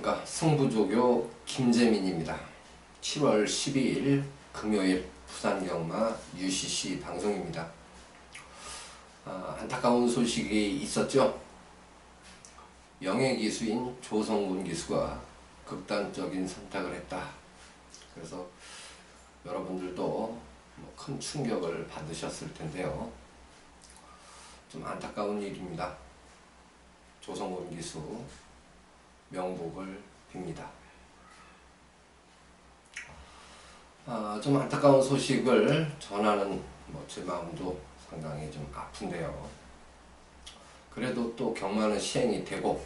안녕하십니까. 승부조교 김재민입니다. 7월 12일 금요일 부산경마 UCC 방송입니다. 안타까운 소식이 있었죠. 영예기수인 조성군 기수가 극단적인 선택을 했다. 그래서 여러분들도 큰 충격을 받으셨을 텐데요. 좀 안타까운 일입니다. 조성군 기수 명복을 빕니다. 좀 안타까운 소식을 전하는 제 마음도 상당히 좀 아픈데요. 그래도 또 경마는 시행이 되고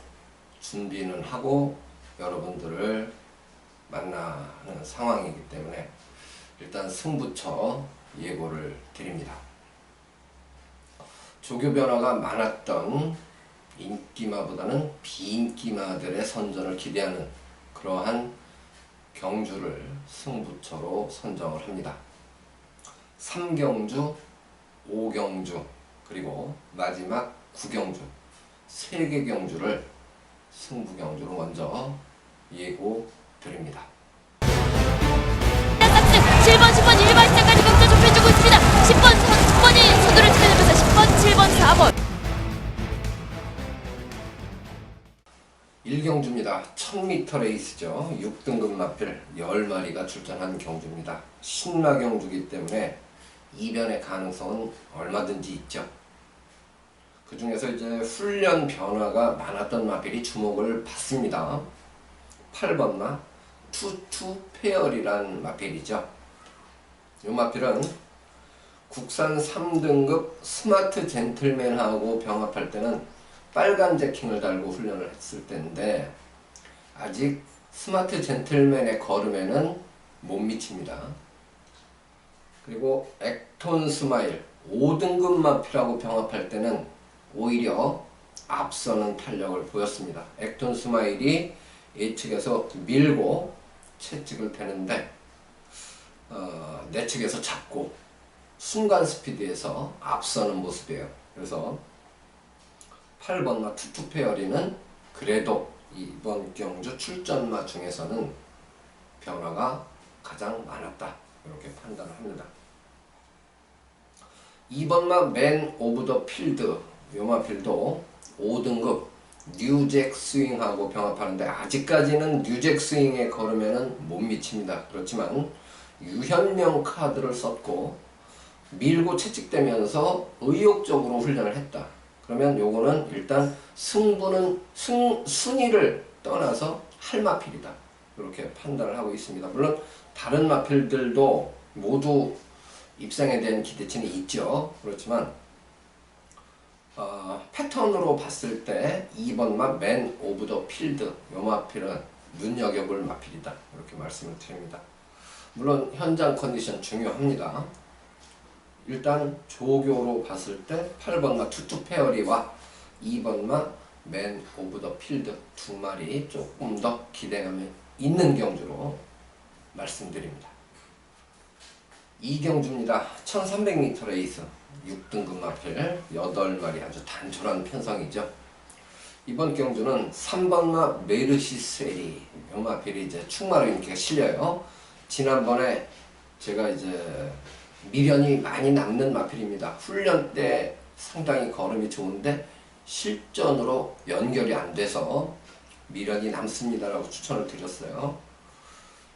준비는 하고 여러분들을 만나는 상황이기 때문에 일단 승부처 예고를 드립니다. 조교 변화가 많았던 인기마보다는 비인기마들의 선전을 기대하는 그러한 경주를 승부처로 선정을 합니다. 3경주, 5경주, 그리고 마지막 9경주 3개 경주를 승부경주로 먼저 예고 드립니다. 7번, 10번, 1번 시작까지 경주 좁혀주고 있습니다. 10번이 선두를 지켜내면서 10번, 7번, 4번 1경주입니다. 1000m 레이스죠. 6등급 마필 10마리가 출전한 경주입니다. 신마 경주이기 때문에 이변의 가능성은 얼마든지 있죠. 그 중에서 이제 훈련 변화가 많았던 마필이 주목을 받습니다. 8번마 투투 페어리란 마필이죠. 이 마필은 국산 3등급 스마트 젠틀맨하고 병합할 때는 빨간 제킹을 달고 훈련을 했을 때인데 아직 스마트 젠틀맨의 걸음에는 못 미칩니다. 그리고 액톤 스마일 5등급 마필하고 병합할 때는 오히려 앞서는 탄력을 보였습니다. 액톤 스마일이 예측에서 밀고 채찍을 대는데 내측에서 잡고 순간 스피드에서 앞서는 모습이에요. 그래서 8번마 투투페어리는 그래도 이번 경주 출전마 중에서는 변화가 가장 많았다. 이렇게 판단을 합니다. 2번마 맨 오브 더 필드 요마필도 5등급 뉴잭 스윙하고 병합하는데 아직까지는 뉴잭 스윙의 걸음에는 못 미칩니다. 그렇지만 유현명 카드를 썼고 밀고 채찍대면서 의욕적으로 훈련을 했다. 그러면 요거는 일단 승부는 순위를 떠나서 할 마필이다. 이렇게 판단을 하고 있습니다. 물론 다른 마필들도 모두 입상에 대한 기대치는 있죠. 그렇지만 패턴으로 봤을 때 2번마 맨 오브 더 필드 요 마필은 눈여겨볼 마필이다. 이렇게 말씀을 드립니다. 물론 현장 컨디션 중요합니다. 일단 조교로 봤을 때 8번마 투투 페어리와 2번마 맨 오브 더 필드 두 마리 조금 더 기대감이 있는 경주로 말씀드립니다. 2경주입니다. 1300m 레이스 6등급 마필 8마리 아주 단촐한 편성이죠. 이번 경주는 3번마 메르시세리 이 마필이 이제 충마로 인기가 실려요. 지난번에 제가 이제 미련이 많이 남는 마필입니다. 훈련 때 상당히 걸음이 좋은데 실전으로 연결이 안 돼서 미련이 남습니다라고 추천을 드렸어요.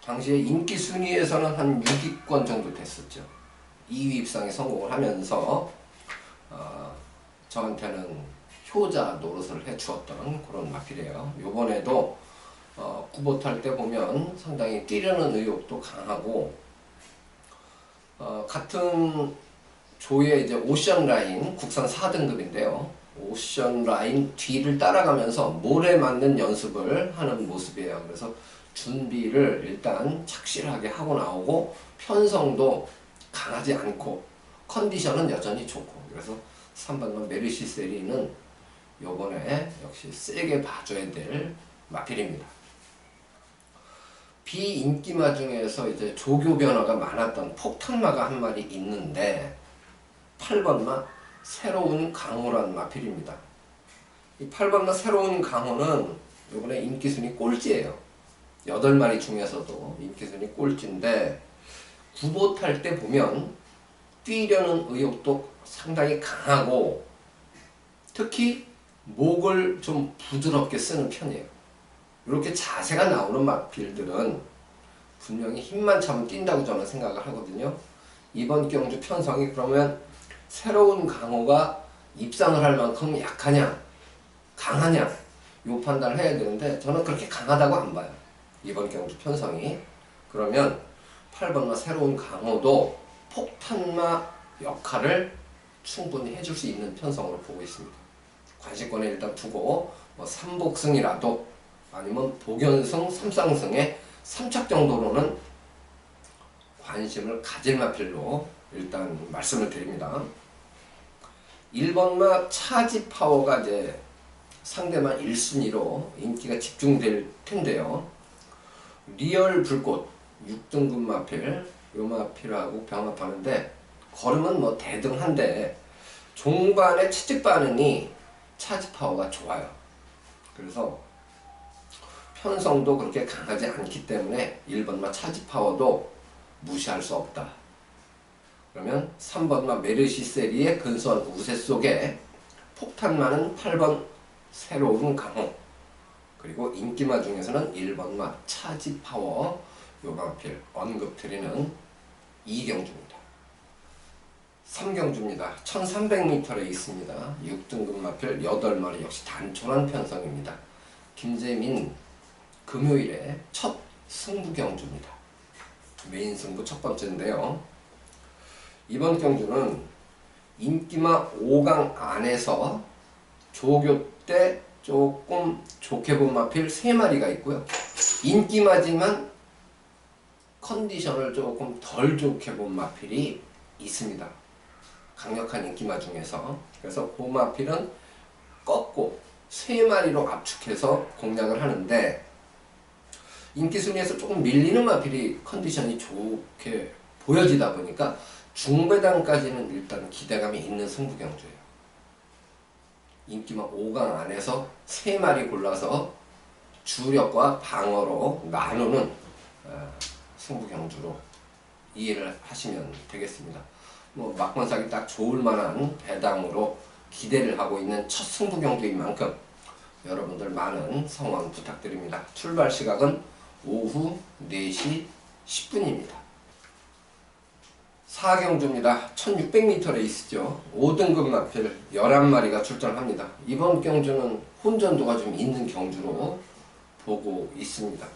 당시에 인기 순위에서는 한 6위권 정도 됐었죠. 2위 입상에 성공을 하면서 저한테는 효자 노릇을 해주었던 그런 마필이에요. 요번에도 구보 탈 때 보면 상당히 뛰려는 의욕도 강하고 같은 조의 이제 오션 라인 국산 4등급인데요. 오션 라인 뒤를 따라가면서 몰에 맞는 연습을 하는 모습이에요. 그래서 준비를 일단 착실하게 하고 나오고 편성도 강하지 않고 컨디션은 여전히 좋고 그래서 3번마 메르시세리는 요번에 역시 세게 봐줘야 될 마필입니다. 비인기마 중에서 이제 조교 변화가 많았던 폭탄마가 한 마리 있는데 8번마 새로운 강호란 마필입니다. 이 8번마 새로운 강호는 요번에 인기순위 꼴찌예요. 8마리 중에서도 인기순위 꼴찌인데 구보 탈 때 보면 뛰려는 의욕도 상당히 강하고 특히 목을 좀 부드럽게 쓰는 편이에요. 이렇게 자세가 나오는 마필들은 분명히 힘만 차면 뛴다고 저는 생각을 하거든요. 이번 경주 편성이 그러면 새로운 강호가 입상을 할 만큼 약하냐 강하냐 요 판단을 해야 되는데 저는 그렇게 강하다고 안 봐요. 이번 경주 편성이. 그러면 8번마 새로운 강호도 폭탄마 역할을 충분히 해줄 수 있는 편성으로 보고 있습니다. 관시권에 일단 두고 뭐 3복승이라도 아니면 복연승, 3쌍승의 3착 정도로는 관심을 가질 마필로 일단 말씀을 드립니다. 1번마 차지파워가 이제 상대만 1순위로 인기가 집중될 텐데요. 리얼 불꽃 6등급 마필 요 마필하고 병합하는데 걸음은 뭐 대등한데 종반의 채찍 반응이 차지파워가 좋아요. 그래서 편성도 그렇게 강하지 않기 때문에 1번마 차지파워도 무시할 수 없다. 그러면 3번마 메르시세리의 근소한 우세 속에 폭탄마는 8번 새로운 강호 그리고 인기마 중에서는 1번마 차지파워 요 마필 언급드리는 2경주입니다. 3경주입니다. 1300m에 있습니다. 6등급 마필 8마리 역시 단촐한 편성입니다. 김재민 금요일에 첫 승부 경주입니다. 메인 승부 첫 번째인데요. 이번 경주는 인기마 5강 안에서 조교 때 조금 좋게 본 마필 3마리가 있고요. 인기마지만 컨디션을 조금 덜 좋게 본 마필이 있습니다. 강력한 인기마 중에서. 그래서 그 마필은 꺾고 3마리로 압축해서 공략을 하는데 인기 순위에서 조금 밀리는 마필이 컨디션이 좋게 보여지다 보니까 중배당까지는 일단 기대감이 있는 승부경주예요. 인기마 5강 안에서 3마리 골라서 주력과 방어로 나누는 승부경주로 이해를 하시면 되겠습니다. 뭐 막번사기 딱 좋을 만한 배당으로 기대를 하고 있는 첫 승부경주인 만큼 여러분들 많은 성원 부탁드립니다. 출발 시각은 오후 4시 10분입니다. 4경주입니다. 1600m에 있죠. 5등급 마필 11마리가 출전합니다. 이번 경주는 혼전도가 좀 있는 경주로 보고 있습니다.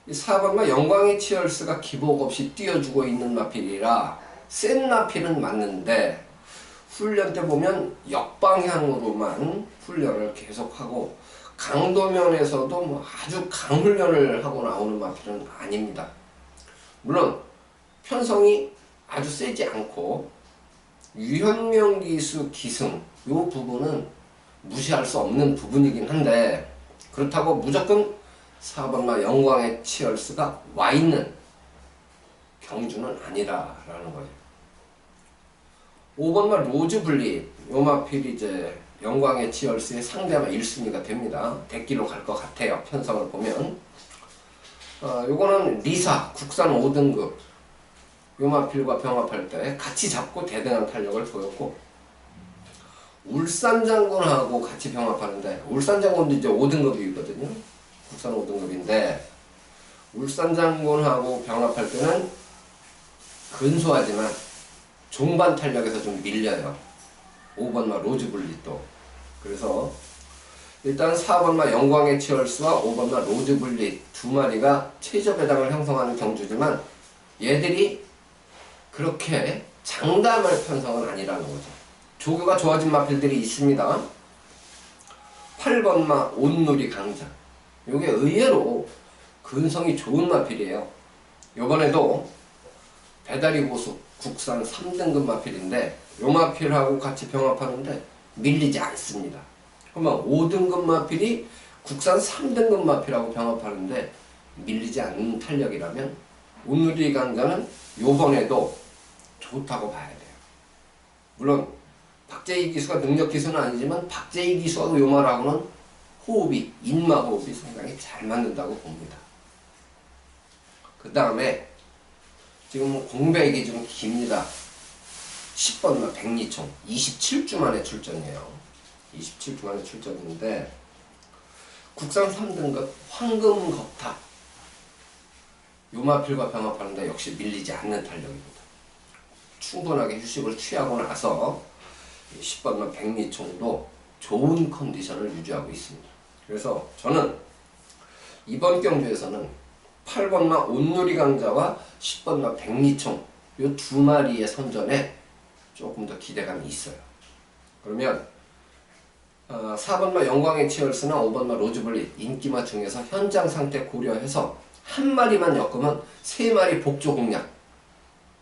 4번마 영광의 치얼스가 기복 없이 뛰어주고 있는 마필이라 센 마필은 맞는데 훈련 때 보면 역방향으로만 훈련을 계속하고 강도면에서도 뭐 아주 강훈련을 하고 나오는 마필은 아닙니다. 물론 편성이 아주 세지 않고 유현명기수 기승 요 부분은 무시할 수 없는 부분이긴 한데 그렇다고 무조건 4번마 영광의 치얼스가 와있는 경주는 아니라라는 거예요. 5번마 로즈블리 요 마필이 이제 영광의 치얼스의 상대마 1순위가 됩니다. 대기로 갈 것 같아요. 편성을 보면 요거는 리사 국산 5등급 요 마필과 병합할 때 같이 잡고 대등한 탄력을 보였고 울산장군하고 같이 병합하는데 울산장군도 이제 5등급이거든요. 국산 5등급인데 울산장군하고 병합할 때는 근소하지만 종반 탄력에서 좀 밀려요. 5번마 로즈블릿도. 그래서 일단 4번마 영광의 치얼스와 5번마 로즈블릿 두 마리가 최저 배당을 형성하는 경주지만 얘들이 그렇게 장담할 편성은 아니라는 거죠. 조교가 좋아진 마필들이 있습니다. 8번마 온누리 강자 요게 의외로 근성이 좋은 마필이에요. 요번에도 배다리 고수 국산 3등급 마필인데 요 마필하고 같이 병합하는데 밀리지 않습니다. 그러면 5등급 마필이 국산 3등급 마필하고 병합하는데 밀리지 않는 탄력이라면 온누리 강자는 요번에도 좋다고 봐야 돼요. 물론 박재희 기수가 능력 기수는 아니지만 박재희 기수하고 요 말하고는 호흡이, 인마 호흡이 상당히 잘 맞는다고 봅니다. 그 다음에 지금 공백이 좀 깁니다. 10번마 백리총 27주 만에 출전이에요. 27주 만에 출전인데 국산 3등급 황금겁탑 요마필과 병합하는데 역시 밀리지 않는 탄력입니다. 충분하게 휴식을 취하고 나서 10번마 백리총도 좋은 컨디션을 유지하고 있습니다. 그래서 저는 이번 경주에서는 8번마 온누리 강자와 10번마 백리총 이 두 마리의 선전에 조금 더 기대감이 있어요. 그러면 4번마 영광의 치얼스나 5번마 로즈블릿 인기마 중에서 현장 상태 고려해서 한 마리만 엮으면 세 마리 복조 공략,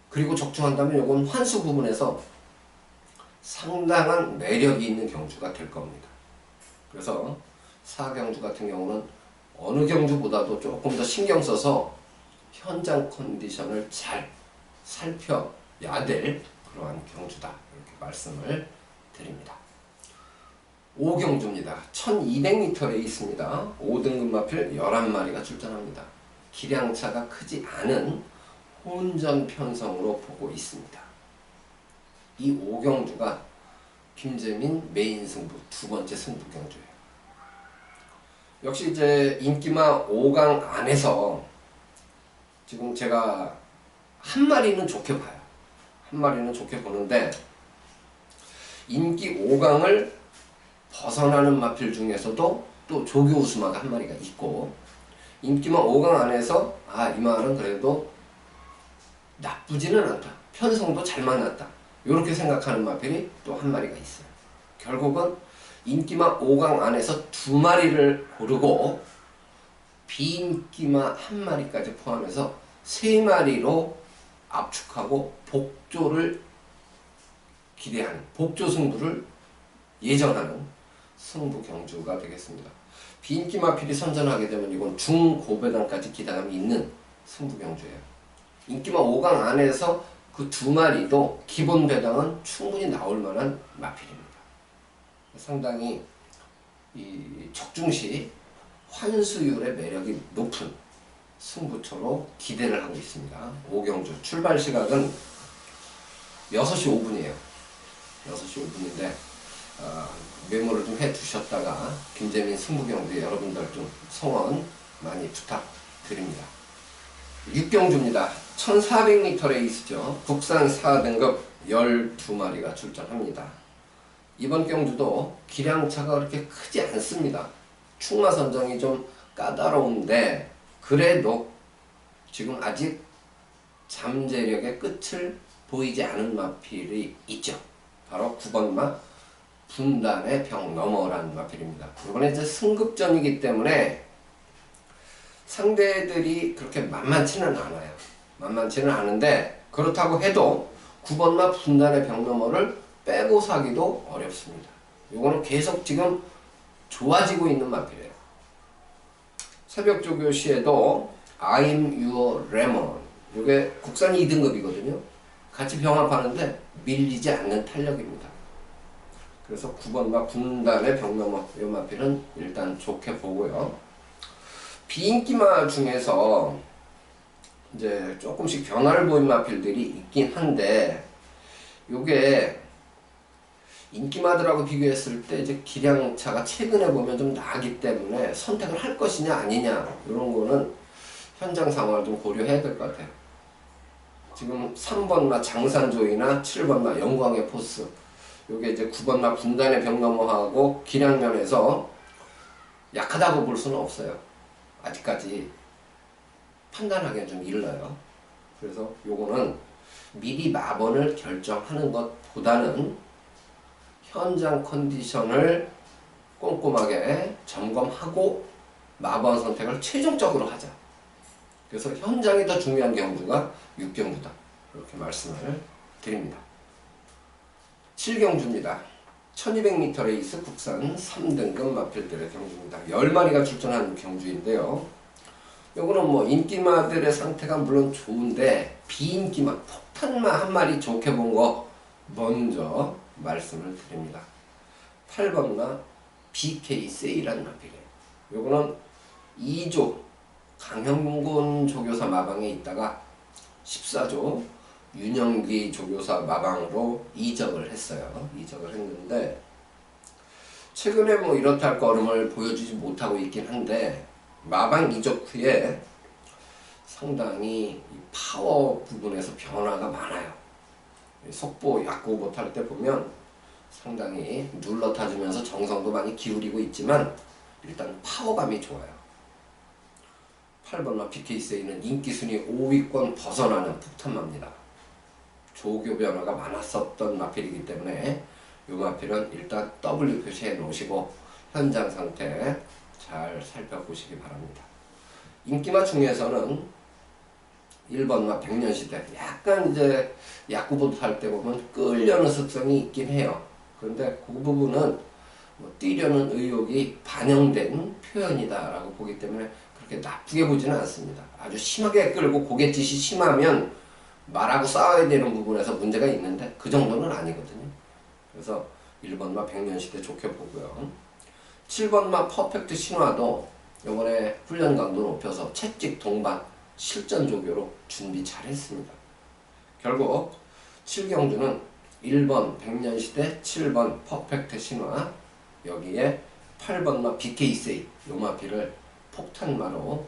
그리고 적중한다면 이건 환수 부분에서 상당한 매력이 있는 경주가 될 겁니다. 그래서 4경주 같은 경우는 어느 경주보다도 조금 더 신경 써서 현장 컨디션을 잘 살펴야 될 그러한 경주다, 이렇게 말씀을 드립니다. 5경주입니다. 1200m에 있습니다. 5등급 마필 11마리가 출전합니다. 기량차가 크지 않은 혼전 편성으로 보고 있습니다. 이 5경주가 김재민 메인 승부 두 번째 승부 경주예요. 역시 이제 인기마 5강 안에서 지금 제가 한 마리는 좋게 봐요. 한 마리는 좋게 보는데 인기 5강을 벗어나는 마필 중에서도 또 조교 우수마가 한 마리가 있고, 인기마 5강 안에서 이 마을은 그래도 나쁘지는 않다, 편성도 잘 만났다, 이렇게 생각하는 마필이 또 한 마리가 있어요. 결국은 인기마 5강 안에서 두 마리를 고르고 비인기마 한 마리까지 포함해서 세 마리로 압축하고 복조를 기대하는, 복조 승부를 예정하는 승부 경주가 되겠습니다. 비인기 마필이 선전하게 되면 이건 중고배당까지 기대감이 있는 승부 경주예요. 인기마 5강 안에서 그 두 마리도 기본 배당은 충분히 나올 만한 마필입니다. 상당히 이 적중시 환수율의 매력이 높은 승부처로 기대를 하고 있습니다. 5경주 출발 시각은 6시 5분이에요. 6시 5분인데 메모를 좀 해두셨다가 김재민 승부경주에 여러분들 좀 성원 많이 부탁드립니다. 6경주입니다. 1400m 레이스죠. 국산 4등급 12마리가 출전합니다. 이번 경주도 기량차가 그렇게 크지 않습니다. 충마 선정이 좀 까다로운데 그래도 지금 아직 잠재력의 끝을 보이지 않은 마필이 있죠. 바로 9번마 분단의 병 넘어라는 마필입니다. 이번에 이제 승급전이기 때문에 상대들이 그렇게 만만치는 않아요. 만만치는 않은데 그렇다고 해도 9번마 분단의 병 넘어를 빼고 사기도 어렵습니다. 이거는 계속 지금 좋아지고 있는 마필이에요. 새벽 조교 시에도 I'm your lemon, 이게 국산 2등급이거든요. 같이 병합하는데 밀리지 않는 탄력입니다. 그래서 9번마 분단의 병 넘어 이 마필은 일단 좋게 보고요. 비인기마 중에서 이제 조금씩 변화를 보인 마필들이 있긴 한데 요게 인기마들하고 비교했을 때 이제 기량차가 최근에 보면 좀 나기 때문에 선택을 할 것이냐 아니냐 이런 거는 현장 상황을 좀 고려해야 될 것 같아요. 지금 3번마 장산조이나 7번마 영광의 포스, 요게 이제 9번마 분단의 병 넘어하고 기량면에서 약하다고 볼 수는 없어요. 아직까지 판단하기엔 좀 일러요. 그래서 요거는 미리 마번을 결정하는 것보다는 현장 컨디션을 꼼꼼하게 점검하고 마번 선택을 최종적으로 하자. 그래서 현장이 더 중요한 경주가 6경주다, 이렇게 말씀을 드립니다. 7경주입니다. 1200m 레이스 국산 3등급 마필들의 경주입니다. 10마리가 출전한 경주인데요. 요거는 뭐 인기마들의 상태가 물론 좋은데 비인기마, 폭탄마 한 마리 좋게 본 거 먼저 말씀을 드립니다. 8번마 BK 세이라는 마필이에요. 요거는 2조 강형군 조교사 마방에 있다가 14조 윤영기 조교사 마방으로 이적을 했어요. 이적을 했는데 최근에 뭐 이렇다 할 걸음을 보여주지 못하고 있긴 한데 마방 이적 후에 상당히 이 파워 부분에서 변화가 많아요. 속보 약구보 탈 때 보면 상당히 눌러타주면서 정성도 많이 기울이고 있지만 일단 파워감이 좋아요. 8번마 BK세이는 인기순위 5위권 벗어나는 폭탄마입니다. 조교 변화가 많았었던 마필이기 때문에 이 마필은 일단 W 표시해 놓으시고 현장 상태 잘 살펴보시기 바랍니다. 인기마 중에서는 1번마 백년시대 약간 이제 약구보도 할 때 보면 끌려는 습성이 있긴 해요. 그런데 그 부분은 뭐 뛰려는 의욕이 반영된 표현이다라고 보기 때문에 그렇게 나쁘게 보지는 않습니다. 아주 심하게 끌고 고갯짓이 심하면 말하고 싸워야 되는 부분에서 문제가 있는데 그 정도는 아니거든요. 그래서 1번마 백년시대 좋게 보고요. 7번마 퍼펙트 신화도 이번에 훈련 강도 높여서 채찍 동반 실전 조교로 준비 잘 했습니다. 결국 7경주는 1번 백년시대, 7번 퍼펙트 신화, 여기에 8번마 BK세이 요마피를 폭탄마로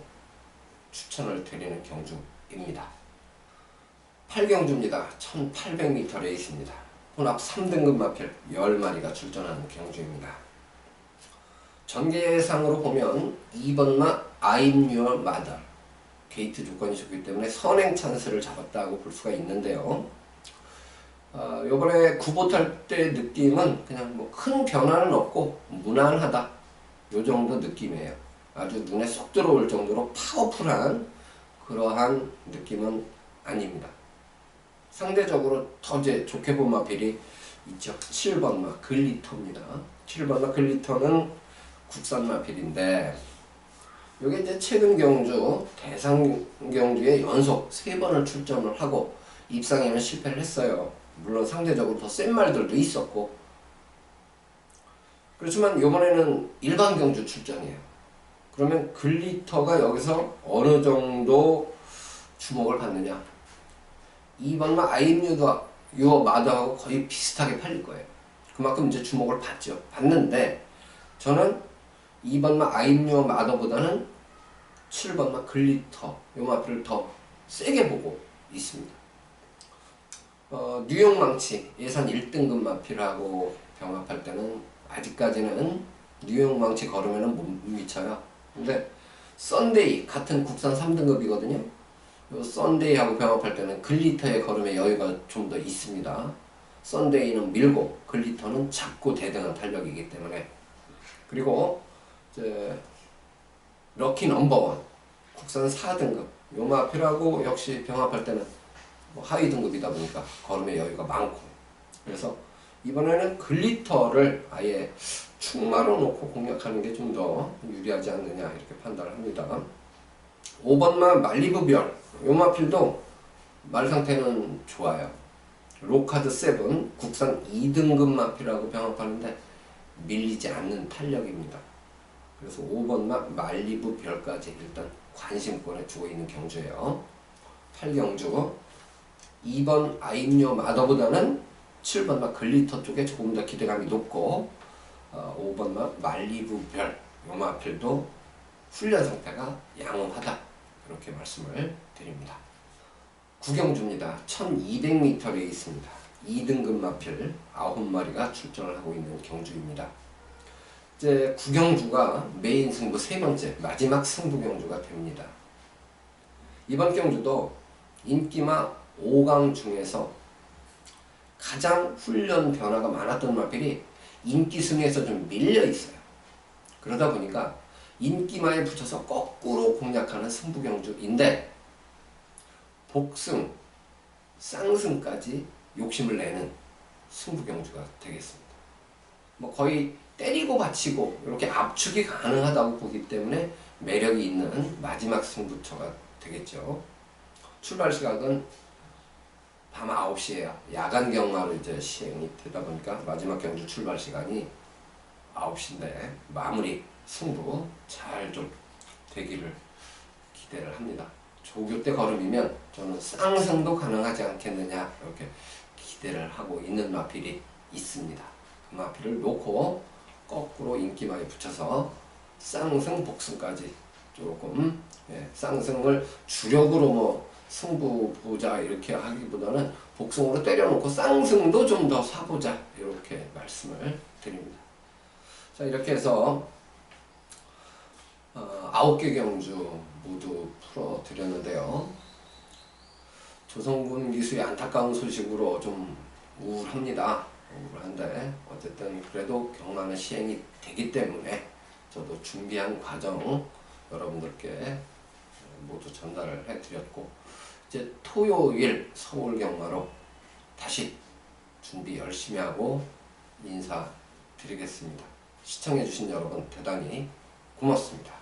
추천을 드리는 경주입니다. 8경주입니다. 1800m 레이스입니다. 혼합 3등급 마필 10마리가 출전하는 경주입니다. 전개상으로 보면 2번마 I'm Your Mother 게이트 조건이 좋기 때문에 선행 찬스를 잡았다고 볼 수가 있는데요. 요번에 구보 탈 때 느낌은 그냥 뭐 큰 변화는 없고 무난하다 요 정도 느낌이에요. 아주 눈에 쏙 들어올 정도로 파워풀한 그러한 느낌은 아닙니다. 상대적으로 더 이제 좋게 본 마필이 있죠. 7번마 글리터입니다. 7번마 글리터는 국산 마필인데 요게 이제 최근 경주 대상 경주에 연속 3번을 출전을 하고 입상에는 실패를 했어요. 물론 상대적으로 더 센 말들도 있었고 그렇지만 이번에는 일반 경주 출전이에요. 그러면 글리터가 여기서 어느 정도 주목을 받느냐 2번마 I'm Your Mother하고 거의 비슷하게 팔릴 거예요. 그만큼 이제 주목을 받죠. 받는데 저는 2번마 I'm Your Mother보다는 7번마 글리터 요 마필을 더 세게 보고 있습니다. 뉴욕 망치 예산 1등급 마필하고 병합할 때는 아직까지는 뉴욕 망치 걸으면은 못 미쳐요. 근데 썬데이 같은 국산 3등급이거든요. 요 썬데이하고 병합할 때는 글리터의 걸음의 여유가 좀 더 있습니다. 썬데이는 밀고 글리터는 작고 대등한 탄력이기 때문에 그리고 이제 럭키 넘버원 국산 4등급 요 마필하고 역시 병합할 때는 뭐 하위 등급이다 보니까 걸음의 여유가 많고 그래서 이번에는 글리터를 아예 충마로 놓고 공략하는 게 좀 더 유리하지 않느냐 이렇게 판단을 합니다. 5번마 말리브별 요 마필도 말 상태는 좋아요. 로카드 7 국산 2등급 마필하고 병합하는데 밀리지 않는 탄력입니다. 그래서 5번마 말리브별까지 일단 관심권에 두고 있는 경주예요. 8경주 2번 I'm Your Mother보다는 7번마 글리터 쪽에 조금 더 기대감이 높고 5번마 말리브별 요 마필도 훈련 상태가 양호하다 그렇게 말씀을 드립니다. 9경주입니다. 1200m 레이스입니다. 2등급 마필 9마리가 출전을 하고 있는 경주입니다. 이제 9경주가 메인 승부 3번째 마지막 승부 경주가 됩니다. 이번 경주도 인기마 5강 중에서 가장 훈련 변화가 많았던 마필이 인기 순위에서 좀 밀려 있어요. 그러다 보니까 인기마에 붙여서 거꾸로 공략하는 승부 경주인데 복승, 쌍승까지 욕심을 내는 승부 경주가 되겠습니다. 뭐 거의 때리고 받치고 이렇게 압축이 가능하다고 보기 때문에 매력이 있는 마지막 승부처가 되겠죠. 출발 시각은 밤 9시에요. 야간 경마로 이제 시행이 되다 보니까 마지막 경주 출발 시간이 9시인데 마무리 승부 잘 좀 되기를 기대를 합니다. 조교 때 걸음이면 저는 쌍승도 가능하지 않겠느냐 이렇게 기대를 하고 있는 마필이 있습니다. 그 마필을 놓고 거꾸로 인기마에 붙여서 쌍승 복승까지 조금 쌍승을 주력으로 뭐 승부 보자 이렇게 하기보다는 복승으로 때려놓고 쌍승도 좀 더 사보자 이렇게 말씀을 드립니다. 자, 이렇게 해서 9개 경주 모두 풀어드렸는데요. 조성군 기수의 안타까운 소식으로 좀 우울합니다. 우울한데 어쨌든 그래도 경마는 시행이 되기 때문에 저도 준비한 과정 여러분들께 모두 전달을 해드렸고, 이제 토요일 서울 경마로 다시 준비 열심히 하고 인사드리겠습니다. 시청해주신 여러분 대단히 고맙습니다.